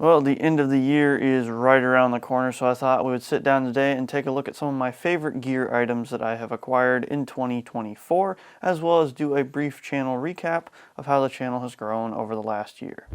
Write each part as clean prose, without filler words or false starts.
Well, the end of the year is right around the corner, so I thought we would sit down today and take a look at some of my favorite gear items that I have acquired in 2024, as well as do a brief channel recap of how the channel has grown over the last year.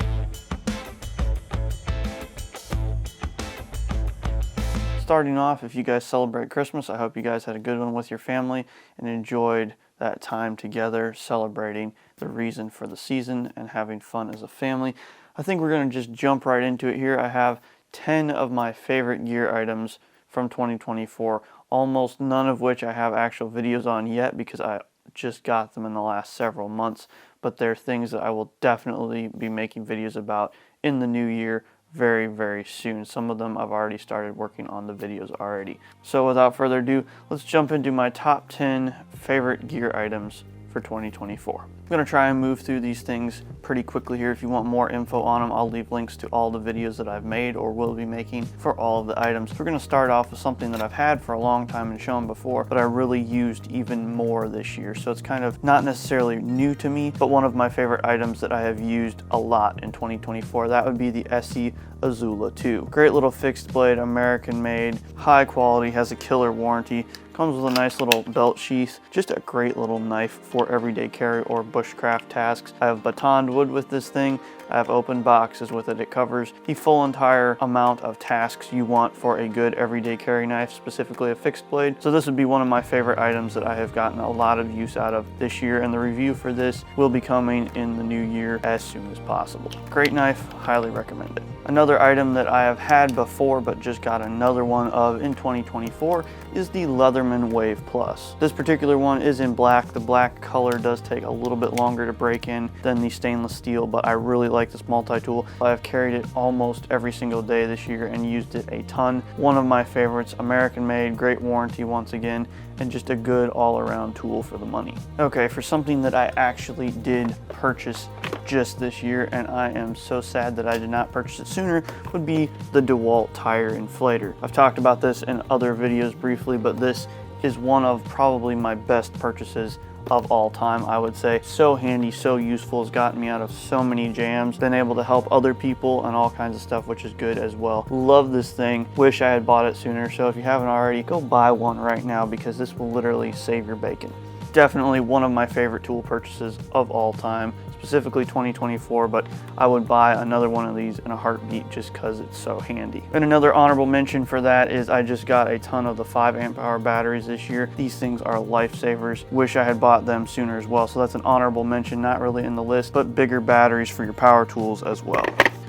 Starting off, if you guys celebrate Christmas, I hope you guys had a good one with your family and enjoyed that time together celebrating the reason for the season and having fun as a family. I think we're going to just jump right into it here. I have 10 of my favorite gear items from 2024, almost none of which I have actual videos on yet because I just got them in the last several months, but they're things that I will definitely be making videos about in the new year very, very soon. Some of them I've already started working on the videos already. So without further ado, let's jump into my top 10 favorite gear items for 2024. I'm going to try and move through these things pretty quickly here. If you want more info on them, I'll leave links to all the videos that I've made or will be making for all of the items. We're going to start off with something that I've had for a long time and shown before, but I really used even more this year. So it's kind of not necessarily new to me, but one of my favorite items that I have used a lot in 2024. That would be the SE Izula 2. Great little fixed blade, American made, high quality, has a killer warranty. Comes with a nice little belt sheath, just a great little knife for everyday carry or bushcraft tasks. I have batoned wood with this thing. I have open boxes with it. It covers the full entire amount of tasks you want for a good everyday carry knife, specifically a fixed blade. So this would be one of my favorite items that I have gotten a lot of use out of this year, and the review for this will be coming in the new year as soon as possible. Great knife, highly recommend it. Another item that I have had before but just got another one of in 2024 is the Leatherman WAVE Plus. This particular one is in black. The black color does take a little bit longer to break in than the stainless steel, but I really like this multi-tool. I've carried it almost every single day this year and used it a ton. One of my favorites, American made, great warranty once again, and just a good all-around tool for the money. Okay, for something that I actually did purchase just this year, and I am so sad that I did not purchase it sooner, would be the DeWalt tire inflator. I've talked about this in other videos briefly, but this is one of probably my best purchases of all time, I would say. So handy, so useful, has gotten me out of so many jams, been able to help other people and all kinds of stuff, which is good as well. Love this thing, wish I had bought it sooner. So if you haven't already, go buy one right now because this will literally save your bacon. Definitely one of my favorite tool purchases of all time, specifically 2024, but I would buy another one of these in a heartbeat just because it's so handy. And another honorable mention for that is I just got a ton of the 5 amp hour batteries this year. These things are lifesavers. Wish I had bought them sooner as well. So that's an honorable mention, not really in the list, but bigger batteries for your power tools as well.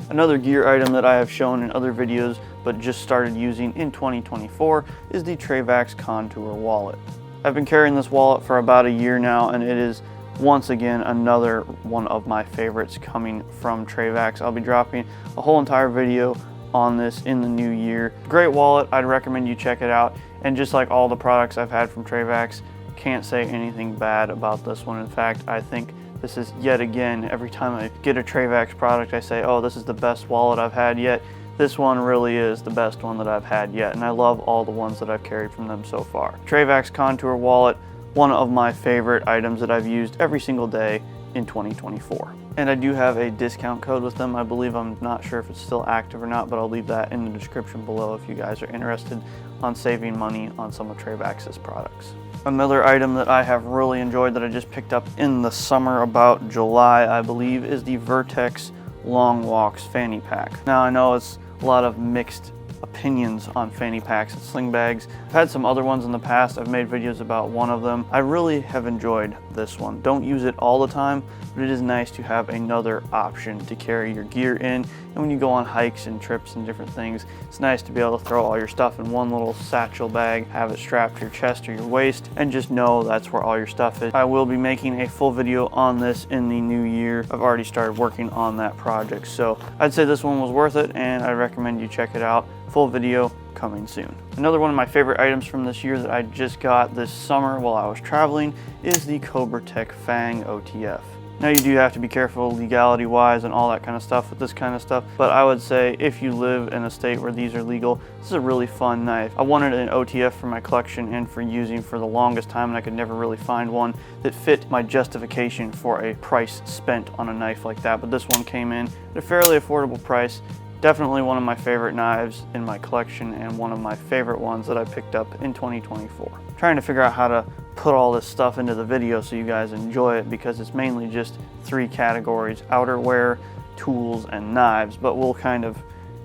Another gear item that I have shown in other videos but just started using in 2024 is the Trayvax Contour wallet. I've been carrying this wallet for about a year now, and it is once again another one of my favorites coming from Trayvax. I'll be dropping a whole entire video on this in the new year. Great wallet, I'd recommend you check it out. And just like all the products I've had from Trayvax, can't say anything bad about this one. In fact, I think this is yet again, every time I get a Trayvax product, I say, oh, this is the best wallet I've had yet. This one really is the best one that I've had yet, and I love all the ones that I've carried from them so far. Trayvax Contour wallet, one of my favorite items that I've used every single day in 2024. And I do have a discount code with them. I believe, I'm not sure if it's still active or not, but I'll leave that in the description below if you guys are interested on saving money on some of Trayvax's products. Another item that I have really enjoyed that I just picked up in the summer, about July, I believe, is the Vertx Long Walks fanny pack. Now I know it's a lot of mixed opinions on fanny packs and sling bags. I've had some other ones in the past. I've made videos about one of them. I really have enjoyed this one. Don't use it all the time, but it is nice to have another option to carry your gear in. And when you go on hikes and trips and different things, it's nice to be able to throw all your stuff in one little satchel bag, have it strapped to your chest or your waist, and just know that's where all your stuff is. I will be making a full video on this in the new year. I've already started working on that project, so I'd say this one was worth it, and I recommend you check it out. Full video coming soon. Another one of my favorite items from this year that I just got this summer while I was traveling is the Cobratec Fang OTF. Now you do have to be careful legality wise and all that kind of stuff with this kind of stuff, but I would say if you live in a state where these are legal, this is a really fun knife. I wanted an OTF for my collection and for using for the longest time, and I could never really find one that fit my justification for a price spent on a knife like that, but this one came in at a fairly affordable price Definitely one of my favorite knives in my collection and one of my favorite ones that I picked up in 2024. Trying to figure out how to put all this stuff into the video so you guys enjoy it, because it's mainly just 3 categories: outerwear, tools, and knives, but we'll kind of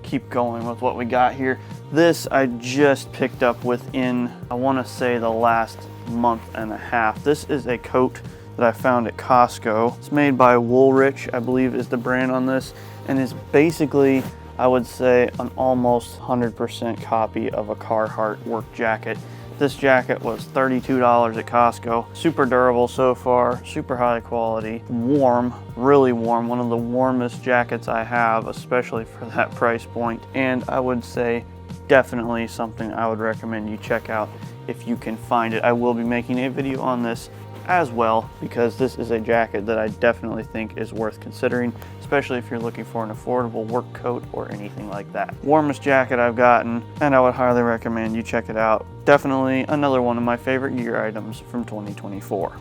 keep going with what we got here. This I just picked up within, I want to say, the last month and a half. This is a coat that I found at Costco. It's made by Woolrich, I believe is the brand on this, and is basically, I would say, an almost 100% copy of a Carhartt work jacket. This jacket was $32 at Costco. Super durable so far, super high quality, warm, really warm. One of the warmest jackets I have, especially for that price point. And I would say definitely something I would recommend you check out if you can find it. I will be making a video on this as well, because this is a jacket that I definitely think is worth considering, especially if you're looking for an affordable work coat or anything like that. Warmest jacket I've gotten, and I would highly recommend you check it out. Definitely another one of my favorite gear items from 2024.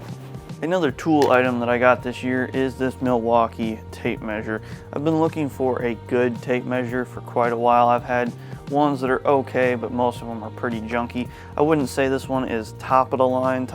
Another tool item that I got this year is this Milwaukee tape measure. I've been looking for a good tape measure for quite a while. I've had ones that are okay, but most of them are pretty junky. I wouldn't say this one is top of the line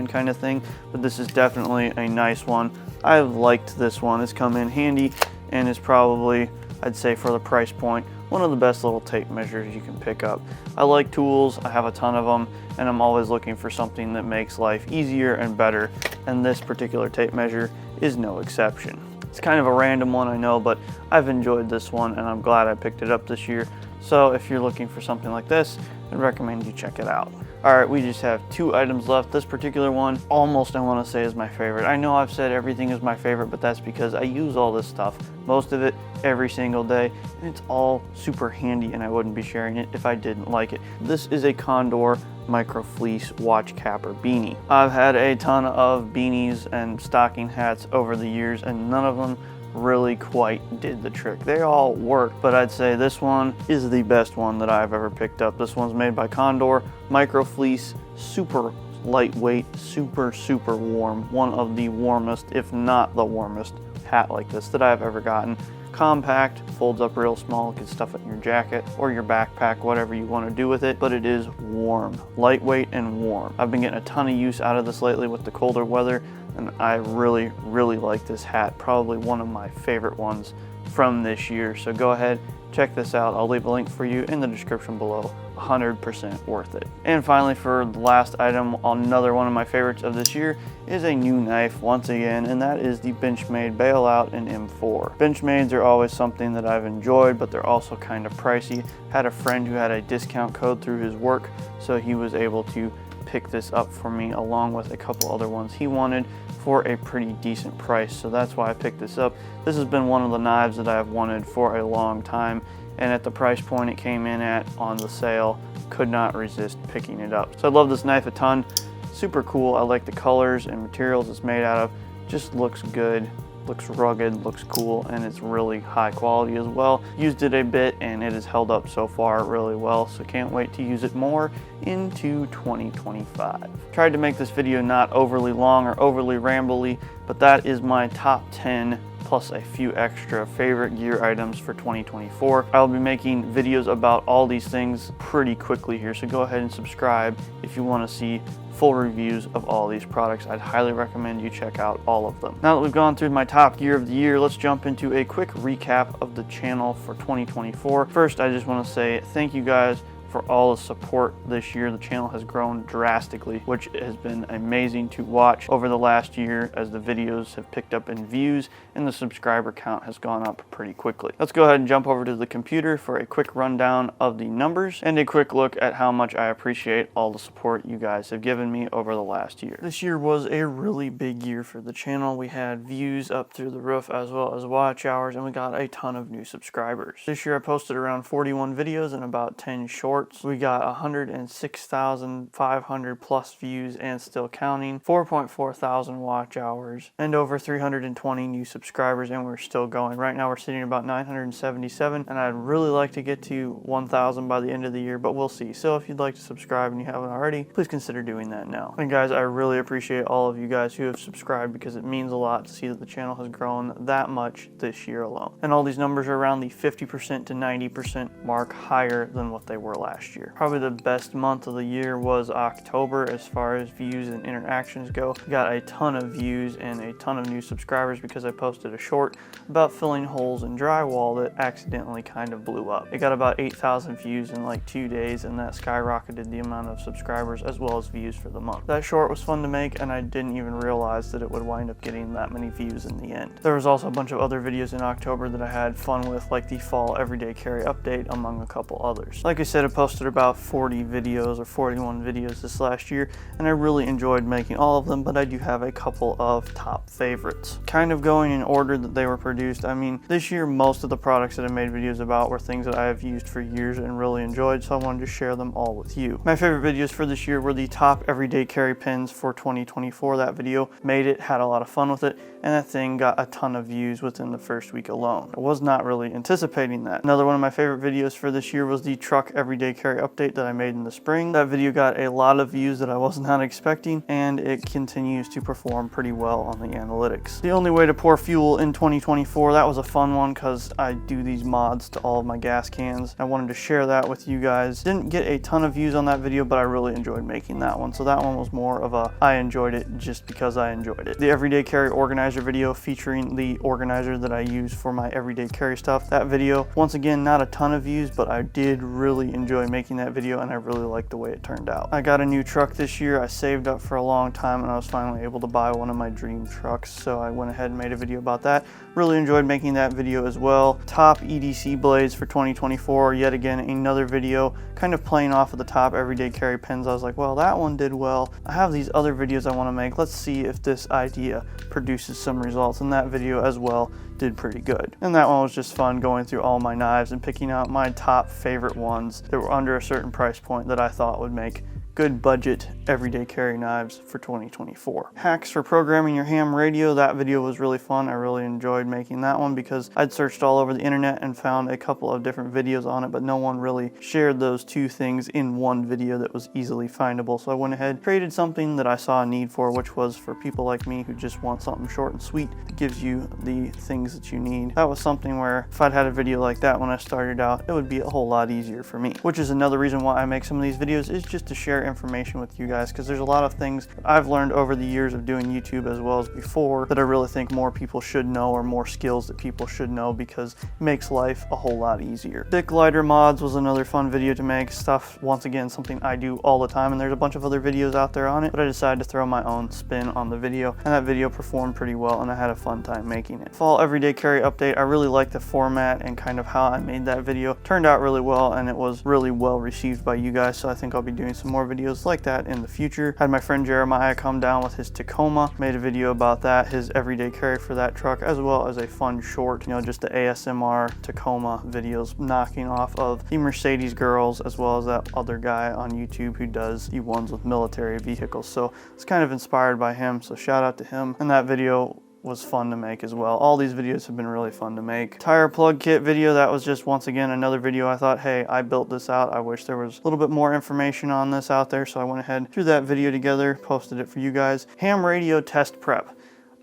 kind of thing, but this is definitely a nice one. I've liked this one. It's come in handy and is probably, I'd say for the price point, one of the best little tape measures you can pick up. I like tools, I have a ton of them, and I'm always looking for something that makes life easier and better, and this particular tape measure is no exception. It's kind of a random one, I know, but I've enjoyed this one and I'm glad I picked it up this year. So if you're looking for something like this, I'd recommend you check it out. Alright, we just have 2 items left. This particular one, almost I want to say is my favorite. I know I've said everything is my favorite, but that's because I use all this stuff, most of it, every single day, and it's all super handy, and I wouldn't be sharing it if I didn't like it. This is a Condor micro fleece watch capper beanie. I've had a ton of beanies and stocking hats over the years, and none of them really quite did the trick. They all work, but I'd say this one is the best one that I've ever picked up. This one's made by Condor, micro fleece, super lightweight, super warm. One of the warmest, if not the warmest, hat like this that I've ever gotten. Compact, folds up real small, you can stuff it in your jacket or your backpack, whatever you want to do with it, but it is warm, lightweight and warm. I've been getting a ton of use out of this lately with the colder weather, and I really like this hat. Probably one of my favorite ones from this year. So go ahead, check this out. I'll leave a link for you in the description below. 100% worth it. And finally, for the last item, another one of my favorites of this year is a new knife once again, and that is the Benchmade Bailout M4. Benchmades are always something that I've enjoyed, but they're also kind of pricey. Had a friend who had a discount code through his work, so he was able to pick this up for me along with a couple other ones he wanted for a pretty decent price. So that's why I picked this up. This has been one of the knives that I've wanted for a long time, and at the price point it came in at on the sale, could not resist picking it up. So I love this knife a ton. Super cool. I like the colors and materials it's made out of. Just looks good, looks rugged, looks cool, and it's really high quality as well. Used it a bit and it has held up so far really well, so can't wait to use it more into 2025. Tried to make this video not overly long or overly rambly, but that is my top 10 plus a few extra favorite gear items for 2024. I'll be making videos about all these things pretty quickly here, so go ahead and subscribe if you want to see full reviews of all these products. I'd highly recommend you check out all of them. Now that we've gone through my top gear of the year, let's jump into a quick recap of the channel for 2024. First, I just want to say thank you guys for all the support this year. The channel has grown drastically, which has been amazing to watch over the last year as the videos have picked up in views and the subscriber count has gone up pretty quickly. Let's go ahead and jump over to the computer for a quick rundown of the numbers and a quick look at how much I appreciate all the support you guys have given me over the last year. This year was a really big year for the channel. We had views up through the roof as well as watch hours, and we got a ton of new subscribers. This year I posted around 41 videos and about 10 shorts. shorts. We got 106,500 plus views and still counting, 4.4 thousand watch hours, and over 320 new subscribers, and we're still going. Right now we're sitting at about 977, and I'd really like to get to 1,000 by the end of the year, but we'll see. So if you'd like to subscribe and you haven't already, please consider doing that now. And guys, I really appreciate all of you guys who have subscribed, because it means a lot to see that the channel has grown that much this year alone. And all these numbers are around the 50% to 90% mark higher than what they were last year. Probably the best month of the year was October as far as views and interactions go. Got a ton of views and a ton of new subscribers because I posted a short about filling holes in drywall that accidentally kind of blew up. It got about 8,000 views in like 2 days, and that skyrocketed the amount of subscribers as well as views for the month. That short was fun to make, and I didn't even realize that it would wind up getting that many views in the end. There was also a bunch of other videos in October that I had fun with, like the fall everyday carry update, among a couple others. Like I said, I posted about 40 videos or 41 videos this last year, and I really enjoyed making all of them, but I do have a couple of top favorites. Kind of going in order that they were produced. I mean, this year most of the products that I made videos about were things that I have used for years and really enjoyed, so I wanted to share them all with you. My favorite videos for this year were the top everyday carry pins for 2024. That video made it, had a lot of fun with it, and that thing got a ton of views within the first week alone. I was not really anticipating that. Another one of my favorite videos for this year was the truck everyday carry update that I made in the spring. That video got a lot of views that I was not expecting, and it continues to perform pretty well on the analytics. The only way to pour fuel in 2024, that was a fun one because I do these mods to all of my gas cans. I wanted to share that with you guys. Didn't get a ton of views on that video, but I really enjoyed making that one. So that one was more of a I enjoyed it just because I enjoyed it. The everyday carry organizer video featuring the organizer that I use for my everyday carry stuff. That video, once again, not a ton of views, but I did really enjoy making that video, and I really liked the way it turned out. I got a new truck this year. I saved up for a long time, and I was finally able to buy one of my dream trucks, so I went ahead and made a video about that. Really enjoyed making that video as well. Top EDC blades for 2024, yet again another video kind of playing off of the top everyday carry pins. I was like, well, that one did well. I have these other videos I want to make. Let's see if this idea produces some results, and that video as well did pretty good. And that one was just fun, going through all my knives and picking out my top favorite ones that were under a certain price point that I thought would make good budget everyday carry knives for 2024. Hacks for programming your ham radio, that video was really fun. I really enjoyed making that one because I'd searched all over the internet and found a couple of different videos on it, but no one really shared those two things in one video that was easily findable. So I went ahead, created something that I saw a need for, which was for people like me who just want something short and sweet that gives you the things that you need. That was something where if I'd had a video like that when I started out, it would be a whole lot easier for me, which is another reason why I make some of these videos, is just to share information with you guys, because there's a lot of things that I've learned over the years of doing YouTube as well as before that I really think more people should know, or more skills that people should know, because it makes life a whole lot easier. Thick lighter mods was another fun video to make. Stuff, once again, something I do all the time, and there's a bunch of other videos out there on it, but I decided to throw my own spin on the video, and that video performed pretty well, and I had a fun time making it. Fall everyday carry update, I really liked the format and kind of how I made that video. Turned out really well, and it was really well received by you guys, so I think I'll be doing some more videos like that in the future. Had my friend Jeremiah come down with his Tacoma, made a video about that, his everyday carry for that truck, as well as a fun short, you know, just the ASMR Tacoma videos knocking off of the Mercedes girls, as well as that other guy on YouTube who does the ones with military vehicles. So it's kind of inspired by him, so shout out to him. And that video was fun to make as well. All these videos have been really fun to make. Tire plug kit video, that was just once again another video I thought, hey, I built this out. I wish there was a little bit more information on this out there, so I went ahead, threw that video together, posted it for you guys. Ham radio test prep.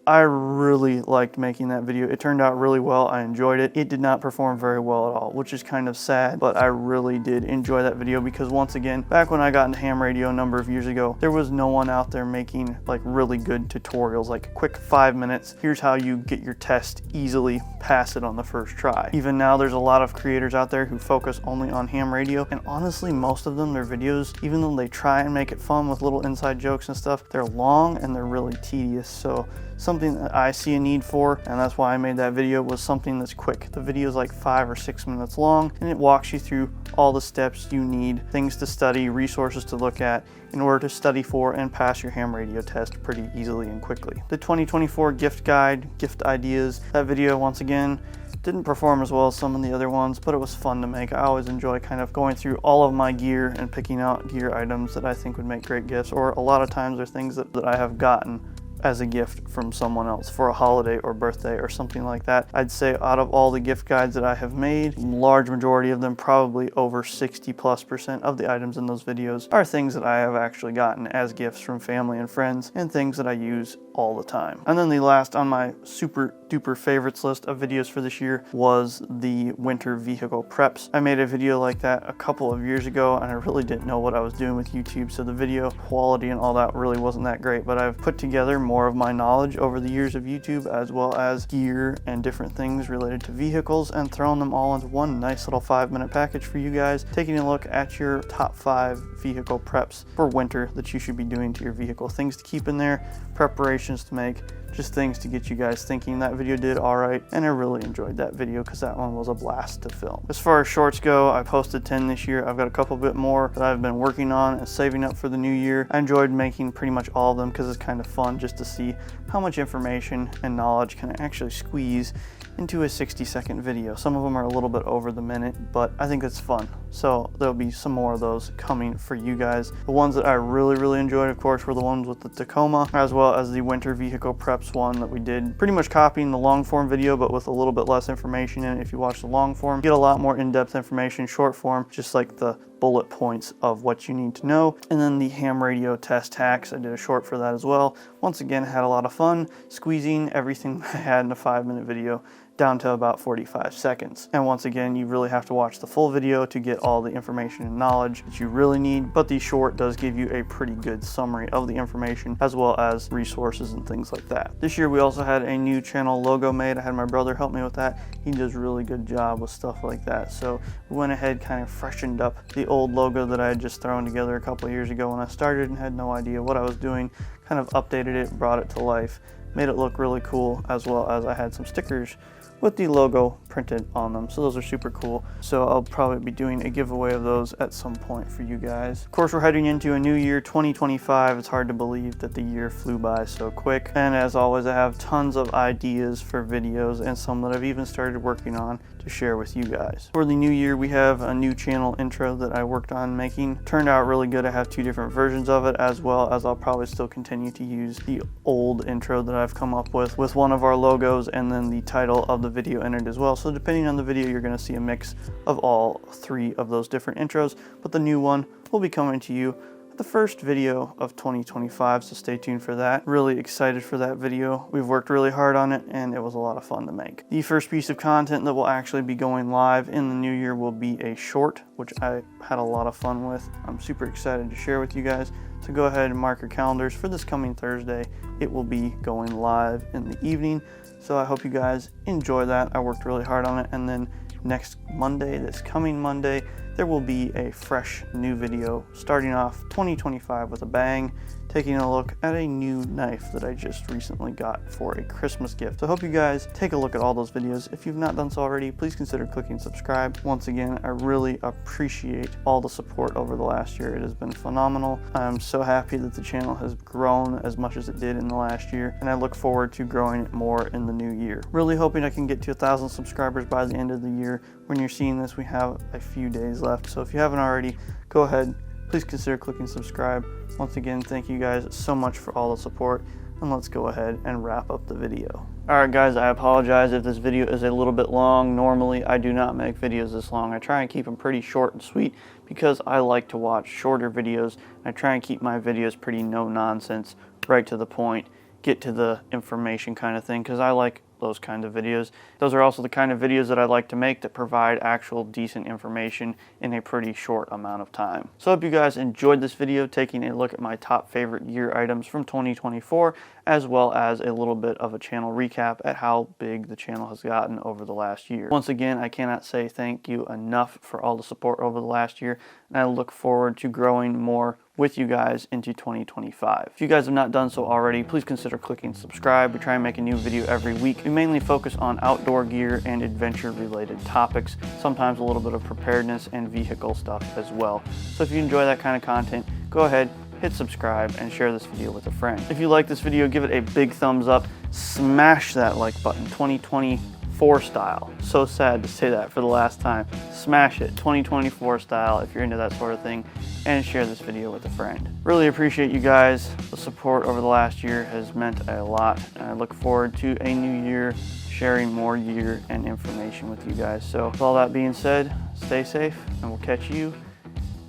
I really liked making that video. It turned out really well. I enjoyed it. It did not perform very well at all, which is kind of sad, but I really did enjoy that video because, once again, back when I got into ham radio a number of years ago, there was no one out there making like really good tutorials, like quick 5 minutes. Here's how you get your test easily, pass it on the first try. Even now, there's a lot of creators out there who focus only on ham radio, and honestly, most of them, their videos, even though they try and make it fun with little inside jokes and stuff, they're long and they're really tedious. So something that I see a need for, and that's why I made that video, was something that's quick. The video is like 5 or 6 minutes long, and it walks you through all the steps you need, things to study, resources to look at in order to study for and pass your ham radio test pretty easily and quickly. The 2024 gift guide, gift ideas, that video, once again, Didn't perform as well as some of the other ones, but it was fun to make. I always enjoy kind of going through all of my gear and picking out gear items that I think would make great gifts, or a lot of times they're things that I have gotten as a gift from someone else for a holiday or birthday or something like that. I'd say out of all the gift guides that I have made, large majority of them, probably over 60+% of the items in those videos are things that I have actually gotten as gifts from family and friends, and things that I use all the time. And then the last on my super duper favorites list of videos for this year was the winter vehicle preps. I made a video like that a couple of years ago, and I really didn't know what I was doing with YouTube, so the video quality and all that really wasn't that great, but I've put together more of my knowledge over the years of YouTube, as well as gear and different things related to vehicles, and thrown them all into one nice little 5-minute package for you guys, taking a look at your top 5 vehicle preps for winter that you should be doing to your vehicle. Things to keep in there, preparations to make, just things to get you guys thinking. That video did all right, and I really enjoyed that video because that one was a blast to film. As far as shorts go, I posted 10 this year. I've got a couple bit more that I've been working on and saving up for the new year. I enjoyed making pretty much all of them because it's kind of fun just to see how much information and knowledge can I actually squeeze into a 60-second video. Some of them are a little bit over the minute, but I think it's fun. So there'll be some more of those coming for you guys. The ones that I really enjoyed, of course, were the ones with the Tacoma, as well as the winter vehicle preps one that we did, pretty much copying the long form video, but with a little bit less information in it. If you watch the long form, you get a lot more in-depth information. Short form, just like the bullet points of what you need to know. And then the ham radio test hacks, I did a short for that as well. Once again, had a lot of fun squeezing everything I had in a 5-minute video down to about 45 seconds. And once again, you really have to watch the full video to get all the information and knowledge that you really need, but the short does give you a pretty good summary of the information, as well as resources and things like that. This year we also had a new channel logo made. I had my brother help me with that. He does a really good job with stuff like that, so we went ahead, kind of freshened up the old logo that I had just thrown together a couple of years ago when I started and had no idea what I was doing. Kind of updated it, brought it to life, made it look really cool, as well as I had some stickers with the logo printed on them, so those are super cool. So I'll probably be doing a giveaway of those at some point for you guys. Of course, we're heading into a new year, 2025. It's hard to believe that the year flew by so quick, and as always, I have tons of ideas for videos and some that I've even started working on to share with you guys. For the new year, we have a new channel intro that I worked on making. Turned out really good. I have 2 different versions of it, as well as I'll probably still continue to use the old intro that I've come up with one of our logos and then the title of the video in it as well. So depending on the video, you're going to see a mix of all 3 of those different intros, but the new one will be coming to you the first video of 2025, so stay tuned for that. Really excited for that video. We've worked really hard on it, and it was a lot of fun to make. The first piece of content that will actually be going live in the new year will be a short, which I had a lot of fun with. I'm super excited to share with you guys, so go ahead and mark your calendars for this coming Thursday. It will be going live in the evening, so I hope you guys enjoy that. I worked really hard on it, and then next Monday, this coming Monday, there will be a fresh new video starting off 2025 with a bang, taking a look at a new knife that I just recently got for a Christmas gift. So I hope you guys take a look at all those videos. If you've not done so already, please consider clicking subscribe. Once again, I really appreciate all the support over the last year. It has been phenomenal. I'm so happy that the channel has grown as much as it did in the last year, and I look forward to growing it more in the new year. Really hoping I can get to 1,000 subscribers by the end of the year. When you're seeing this, we have a few days left, so if you haven't already, go ahead, please consider clicking subscribe. Once again, thank you guys so much for all the support, and let's go ahead and wrap up the video. Alright guys, I apologize if this video is a little bit long. Normally I do not make videos this long. I try and keep them pretty short and sweet because I like to watch shorter videos. I try and keep my videos pretty no nonsense, right to the point, get to the information kind of thing, because I like those kind of videos. Those are also the kind of videos that I like to make that provide actual decent information in a pretty short amount of time. So I hope you guys enjoyed this video, taking a look at my top favorite gear items from 2024, as well as a little bit of a channel recap at how big the channel has gotten over the last year. Once again, I cannot say thank you enough for all the support over the last year, and I look forward to growing more with you guys into 2025. If you guys have not done so already, please consider clicking subscribe. We try and make a new video every week. We mainly focus on outdoor gear and adventure related topics, sometimes a little bit of preparedness and vehicle stuff as well. So if you enjoy that kind of content, go ahead, hit subscribe, and share this video with a friend. If you like this video, give it a big thumbs up, smash that like button. 2025 2024 style. So sad to say that for the last time. Smash it, 2024 style, if you're into that sort of thing, and share this video with a friend. Really appreciate you guys. The support over the last year has meant a lot, and I look forward to a new year, sharing more gear and information with you guys. So with all that being said, stay safe, and we'll catch you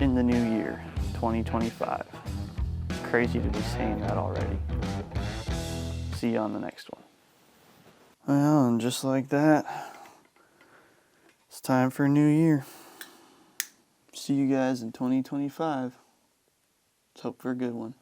in the new year, 2025. It's crazy to be saying that already. See you on the next one. Well, and just like that, it's time for a new year. See you guys in 2025. Let's hope for a good one.